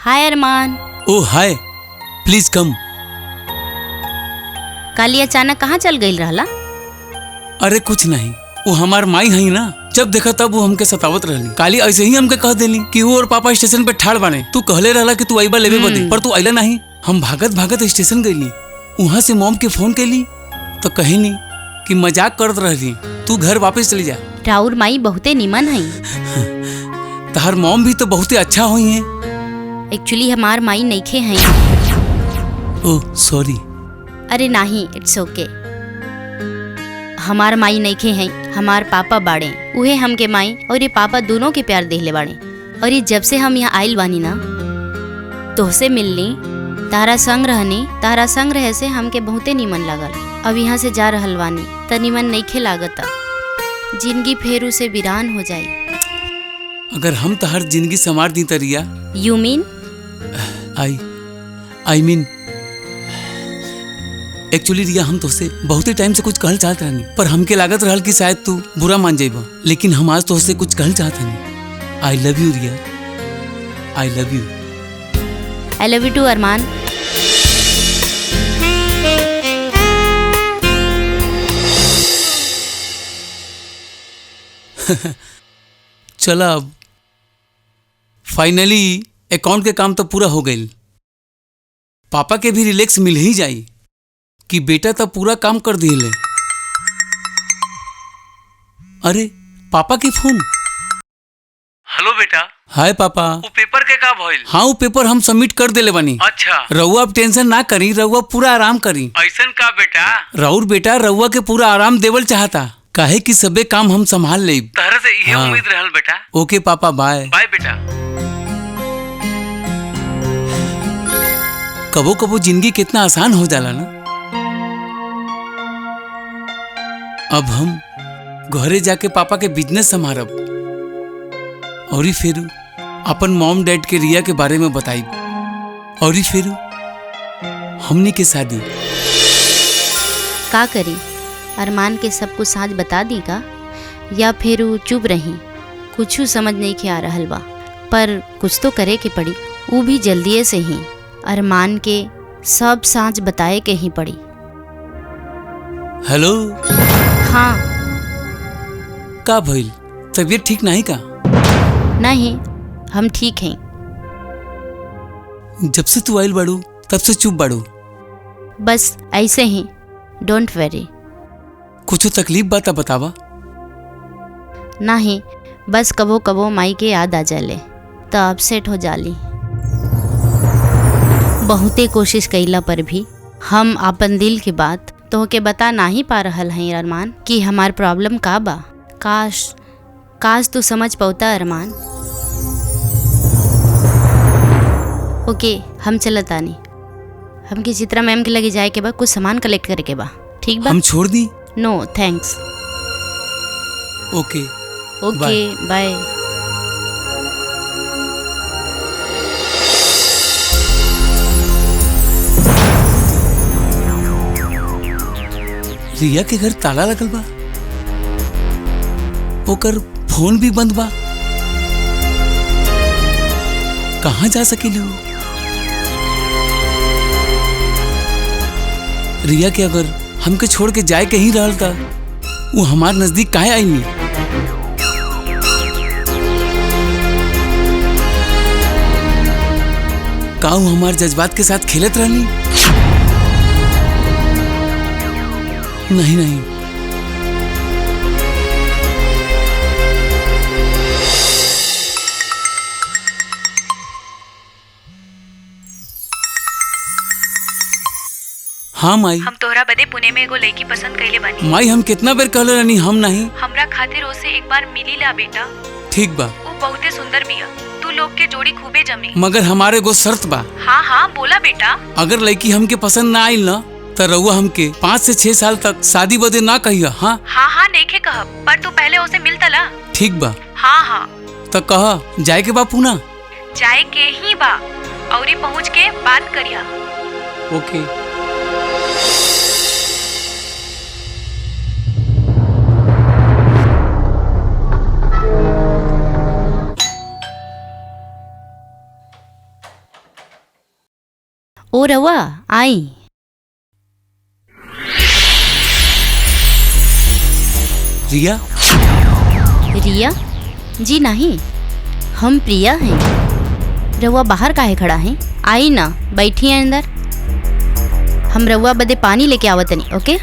Hi Arman. O hi, please come. काली अचानक कहाँ चल गई रहला? अरे कुछ नहीं, वो हमार माई है ना, जब देखा तब वो हमके सतावत रहली। काली ऐसे ही हमके कह देली कि वो और पापा स्टेशन पे ठाड़ बाने। तू कहले रहला कि तू आईबा लेवे बदे, पर तू आइला नहीं। हम भागत भागत स्टेशन गईली, वहाँ से मॉम के फोन कैली तो कहनी कि मजाक करत रहली, तू घर वापस चली जा। राउर माई बहुते निमन है। तहार मॉम भी तो बहुते अच्छा हुई है। एक्चुअली हमार माई नइखे हैं। Oh sorry. अरे नहीं, इट्स ओके। हमार माई नइखे हैं, हमार पापा बाड़े। उहे हमके माई और ये पापा दोनों के प्यार देहले बाड़े। और ये जब से हम यहाँ आइल बानी ना, तोहसे मिलनी, तारा संग रहनी, तारा संग रहे से हमके बहुते निमन लागल। अब यहाँ से जा रहल बानी त निमन नइखे लागता। जिंदगी फेरू से वीरान हो जाई। अगर हम तहार जिंदगी संवार दी तरिया। You mean? I mean actually रिया, हम तोसे बहुत ही टाइम से कुछ कहल चाहत रहनी, पर हमके लागत रहल कि शायद तू बुरा मान जाइबा। लेकिन हम आज तोसे कुछ कहल चाहत हनी। I love you Riya, I love you. I love you too Arman. चला, अब फाइनली अकाउंट के काम तो पूरा हो गई। पापा के भी रिलैक्स मिल ही जाई कि बेटा तो पूरा काम कर दिले। अरे पापा की फोन। हेलो बेटा। हाय पापा। वो पेपर के का भइल? हाँ, वो पेपर हम सबमिट कर देले बानी। अच्छा, रउआ अब टेंशन ना करी, रउआ पूरा आराम करी। ऐसन का बेटा? राउर बेटा रउआ के पूरा आराम देवल चाहता, काहे कि सबे काम हम संभाल लेब। तहरा से यही उम्मीद रहल बेटा। ओके पापा, बाय बाय बेटा। कबो कबो जिंदगी कितना आसान हो जाला ना। अब हम घरे जाके पापा के बिजनेस संभारब और फिर अपन मॉम डैड के रिया के बारे में बताई और फिर हमनी के शादी। का करी? अरमान के सब कुछ साँझ बता दी का, या फिर चुप रही? कुछ समझ नहीं के आ रहल बा, पर कुछ तो करे के पड़ी। वो भी जल्दिए से ही अरमान के सब साँझ बताए के ही पड़ी। हेलो। हाँ। का भइल? तबीयत ठीक नहीं का? नहीं, हम ठीक हैं। जब से तू आइल बाड़ू तब से चुप बाड़ू। बस ऐसे ही, डोंट वरी। कुछ तकलीफ बात बतावा। नहीं, बस कबो कबो माई के याद आ जाले तो अपसेट हो जाली। बहुते कोशिश कैला पर भी हम अपन दिल की बात तो के बता नहीं पा रहल हैं अरमान कि हमार प्रॉब्लम का बा। काश तू समझ पाता अरमान। ओके, हम चलत आनी। हमके चित्रा मैम के लगे जाए के बा, कुछ सामान कलेक्ट करे के बा। ठीक बा? हम छोड़ दी? नो थैंक्स। Okay okay by. रिया के घर ताला लगल बा, ओकर फोन भी बंद बा। कहाँ जा सकेली वो? रिया के अगर हमके छोड़ के जाए कहीं रहल था, वो हमार नजदीक काहे आई नहीं? का वो हमार जज्बात के साथ खेलत रहनी? नहीं नहीं, हाँ माई। हम तोहरा बदे पुणे में एगो लड़की पसंद कइले बानी। माई हम कितना बेर कहले रहनी हम नहीं। हमरा खातिर ओसे एक बार मिली ला बेटा। ठीक बा। वो बहुते सुंदर बिया, तू लोग के जोड़ी खूबे जमी। मगर हमारे गो शर्त बा। हाँ हाँ बोला बेटा। अगर लड़की हमके पसंद ना आइल ना तो रउआ हमके 5 से 6 साल तक शादी बदे ना कहिया। हाँ हाँ नइखे कहब, पर तू पहले ओसे मिल तला। ठीक बा। हाँ तो कह जाए के बा पुणे? जाए के ही बा, औरी पहुँच के बात करिया। ओके। रवा आई। रिया? रिया जी नहीं, हम प्रिया हैं। रवा बाहर काहे खड़ा है? आई ना, बैठी है अंदर। हम रवा बदे पानी लेके आवत नहीं। ओके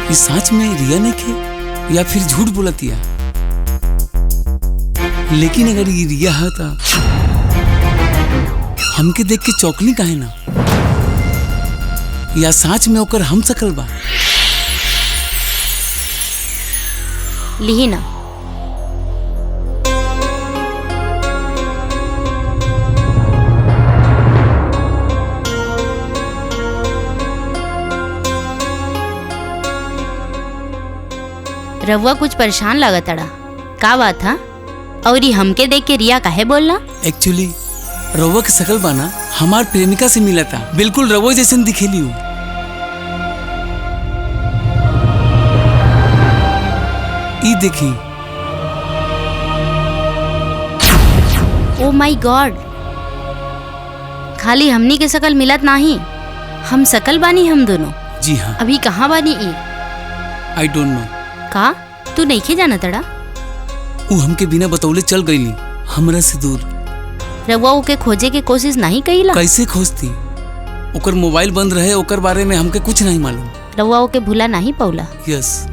ये सच में रिया नहीं खे या फिर झूठ बोलतिया? लेकिन अगर ये रिया है तो हमके देख के चौकनी काहे ना? या सच में ओकर हम सकल बा? लिही ना। रवा कुछ परेशान लगा तड़ा, का बात था? और ये हमके देख के रिया काहे बोलना? एक्चुअली रवा के सकल बाना हमार प्रेमिका से मिला था, बिल्कुल रवो जैसन दिखेली हूँ। ई देखी। ओ माय गॉड, खाली हमनी के शकल मिलत नहीं, हम शकल बानी हम दोनों। जी हाँ। अभी कहाँ बानी ई? I don't know. का तू नहीं जाना तड़ा? वो हमके बिना बतौले चल गईली हमरा से दूर। रवा ओके खोजे के कोशिश नहीं कईला? कैसे खोजती? ओकर मोबाइल बंद रहे, ओकर बारे में हमके कुछ नहीं मालूम। रवा ओके भूला नहीं पौला? यस।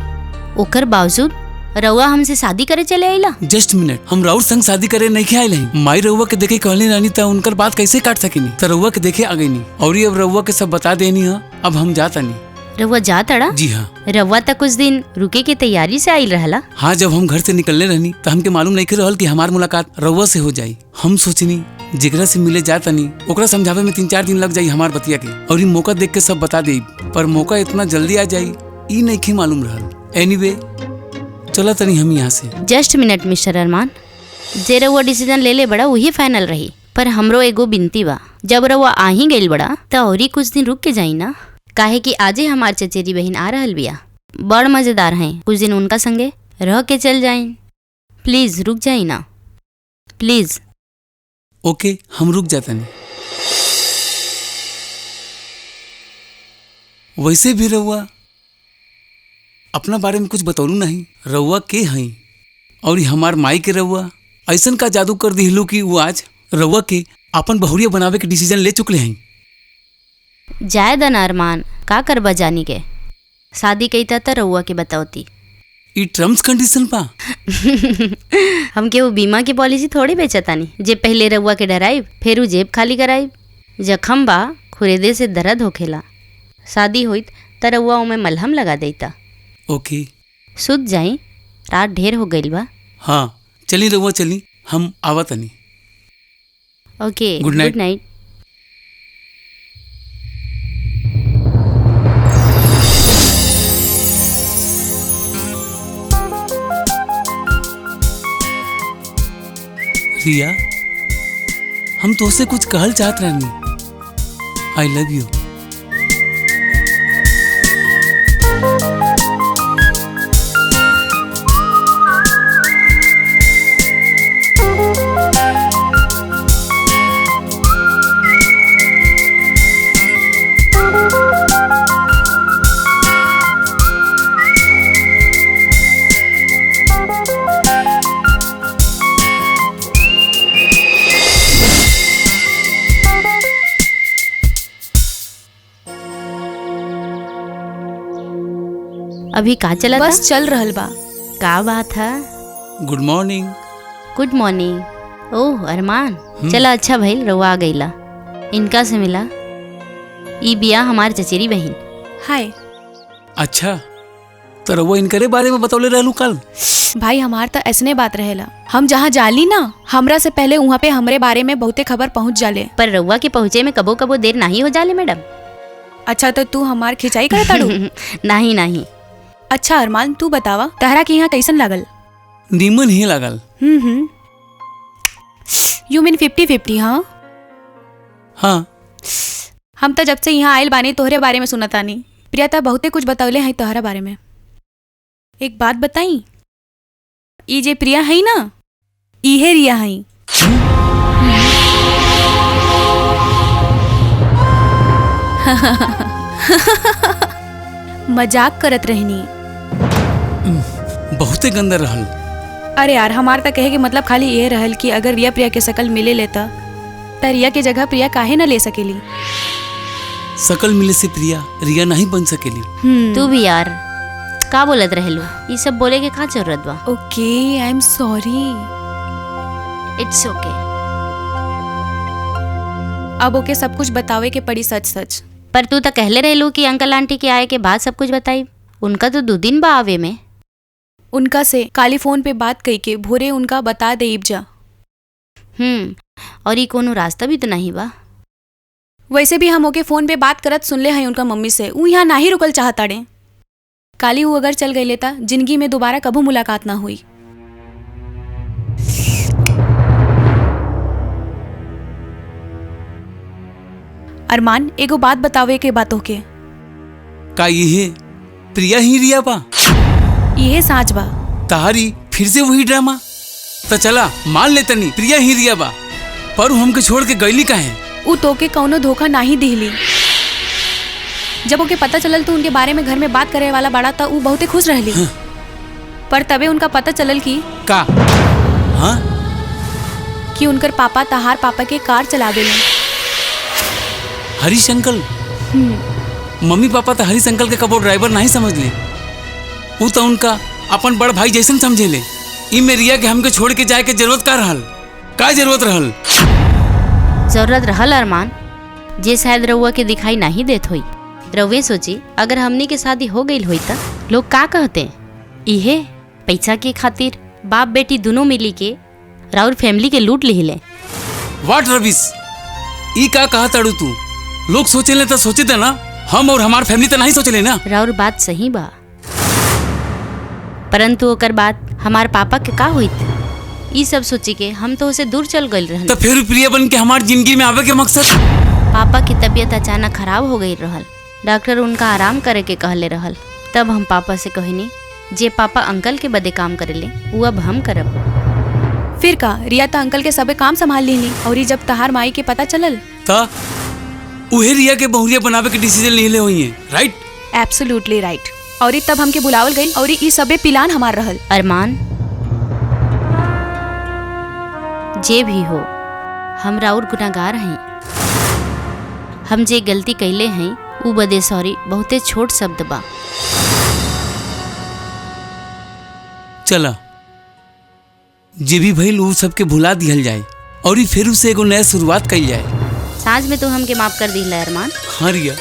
ओकर बावजूद रवा हमसे शादी करे चले आईला? जस्ट मिनट, हम राउर संग शादी करे नहीं आए नहीं। माई रउआ के देखे कहली रानी था, उनकर बात कैसे काट सकेनी? तो रउआ के देखे आ गई नहीं और ये अब रउआ के सब बता देनी है। अब हम जाता नहीं। रवा जा तड़ा? जी हाँ। रवा तक कुछ दिन रुके के तैयारी से आई रहला? हाँ, जब हम घर से निकलने रहनी तो हमके मालूम नहीं के रहल कि हमार मुलाकात रउआ से हो जाई। हम सोचनी जेकरा से मिले जाता नहीं ओकरा समझावे में 3-4 दिन लग जाई हमार बतिया के, और ये मौका देख के सब बता दे, पर मौका इतना जल्दी आ जाई ई नहीं के मालूम रहल। एनीवे चला तनी हम यहाँ से। जस्ट मिनट मिस्टर अरमान, जे रवा डिसीजन ले ले बड़ा वही फाइनल रही, पर हमरो एगो बिनती बा, जब रवा आ ही गइल बड़ा तो और ही कुछ दिन रुक के जाई ना, काहे कि आजे हमार चचेरी बहन आ रहल बिया, बड़ मजेदार हैं, कुछ दिन उनका संगे रह के चल जाए। प्लीज रुक जाई ना, प्लीज। ओके, हम रुक जाता नहीं। वैसे भी रउआ अपना बारे में कुछ बतौलू नहीं, रउआ के हई और हमार माई के रउआ ऐसन का जादू कर दिलू कि वो आज रउआ के अपन बहुरिया बनावे के डिसीजन ले चुकले हैं। जायद अरमान, का करबा जानी के? शादी कईता त रउआ के बतावती। ई टर्म्स कंडीशन पा। हमके वो बीमा की पॉलिसी थोड़ी बेचतानी, जे पहले रउआ के डराइब फिर उ जेब खाली कराइब। जखम बा खुरेदे से दर्द होखेला, शादी होइत त रउआ ओमे मलहम लगा देता। ओके, सुत जाई, रात ढेर हो गइल बा। हाँ चली रउआ, चली, हम आवत नहीं। Okay, good night. Good night. Riya, हम तुझसे कुछ कहल चाहत रहनी। I love you. अभी का चला बस था? चल रहल बा। का बात है? Good morning. Good morning. ओह अरमान, चला अच्छा भइल रउआ आ गइला। इनका से मिला, ई बिया हमार चचेरी बहन। हाय अच्छा, तो रउआ इनकरे बारे में बतौले रहलू कल। भाई, हमार तो ऐसने बात रहेला, हम जहाँ जाली ना हमरा से पहले वहाँ पे हमरे बारे में बहुते खबर पहुँच जाले। पर रउआ के पहुँचे में कबो कबो देर नहीं हो जाले मैडम। अच्छा, तो तू हमार खिंचाई करे ताड़ू? नहीं नहीं। अच्छा अरमान, तू बतावा तहरा के यहाँ कैसन लागल? नीमन ही लागल। यू मीन 50-50? हाँ, हाँ हम तो जब से यहाँ आयल बानी तोहरे बारे में सुनत आनी। प्रिया तो बहुते कुछ बतौले हैं तोहरा बारे में। एक बात बताई, ई जे प्रिया है ना, इहे रिया है। मजाक करत रहनी। बहुते गंदा रहल। अरे यार, हमार तो कहे के मतलब खाली ये रहल कि अगर रिया प्रिया के शकल मिले लेता तो रिया के जगह प्रिया काहे न ले सकेली। शकल मिले से प्रिया रिया नहीं बन सकेली। तू भी यार का बोलत रहेलू, ये सब बोले के का जरूरत बा। ओके, आई एम सॉरी। इट्स ओके। अब ओके सब कुछ बतावे के पड़ी सच सच। पर तू तो कहले रहेलू कि अंकल आंटी के आए के बाद सब कुछ बताई। उनका तो 2 दिन बा आवे में। उनका से काली फोन पे बात कई के भोरे उनका बता देब जा। और ये कोनो रास्ता भी तो नहीं बा। वैसे भी हम ओके फोन पे बात करत सुनले हैं उनका मम्मी से। ऊ यहाँ ना ही रुकल चाहताड़े। काली वो अगर चल गई लेता जिंदगी में दोबारा कभी मुलाकात ना हुई। अरमान, एगो बात बतावे के बातों के। का ये प्रिया ही रिया बा? ये साँच बा। तारी फिर से वही ड्रामा। तो चला मान ले तनी प्रिया ही रिया बा, पर उ हमके छोड़ के गईली काहे? ऊ तोके कौनो धोखा नहीं दिहली। जब ओके पता चलल तो उनके बारे में घर में बात करे वाला बड़ा था, ऊ बहुते खुश रहली। पर तबे उनका पता चलल कि का हाँ कि उनकर पापा तहार पापा के कार चलावेले। हरीश अंकल? मम्मी पापा तो हरीश अंकल के कबो ड्राइवर नहीं समझ ले। वो तो उनका अपन बड़ भाई जैसन समझे ले। ई में रिया के हमके छोड़ के जाए के जरूरत का रहल? का जरूरत रहल? जरूरत रहल अरमान, जे शायद रउआ के दिखाई नहीं देत होई। रउए सोची अगर हमनी के शादी हो गई होई त लोग का कहते? इहे पैसा के खातिर बाप बेटी दोनों मिली के राउर फैमिली के लूट लिहिले। वाट रविश, ई का कहा ताड़ू तू? लोग सोचेले तो सोचे थे ना, हम और हमार फैमिली तो नहीं सोचले ना। राउर बात सही बा, परंतु ओकर बाद हमार पापा के का होइत? ई सब सोची के हम तो उसे दूर चल गए रहल। तो फिर प्रिया बन के हमार जिंदगी में आवे के मकसद? पापा की तबीयत अचानक खराब हो गई रहल। डॉक्टर उनका आराम करे के कहले रहल। तब हम पापा से कहनी जे पापा अंकल के बदे काम करेले वो अब हम करब। फिर का रिया तो अंकल के सबे काम संभाल ली। और जब तहार माई के पता चलल ता उहे रिया के बहुरिया बनावे के डिसीजन ले हुई है, राइट? Absolutely right. और तब हमके बुलावल गई और ई सबे पिलान हमार रहल। अरमान, जे भी हो हम राउर गुनाहगार हैं। हम जे गलती कैले हैं ऊ बदे सॉरी बहुते छोट शब्द बा। चला जे भी भइल ऊ सबके भुला दिहल जाए और फिर उसे एगो नया शुरुआत कइल जाए। साँझ में तो हमके माफ कर दिला अरमान। हाँ रिया।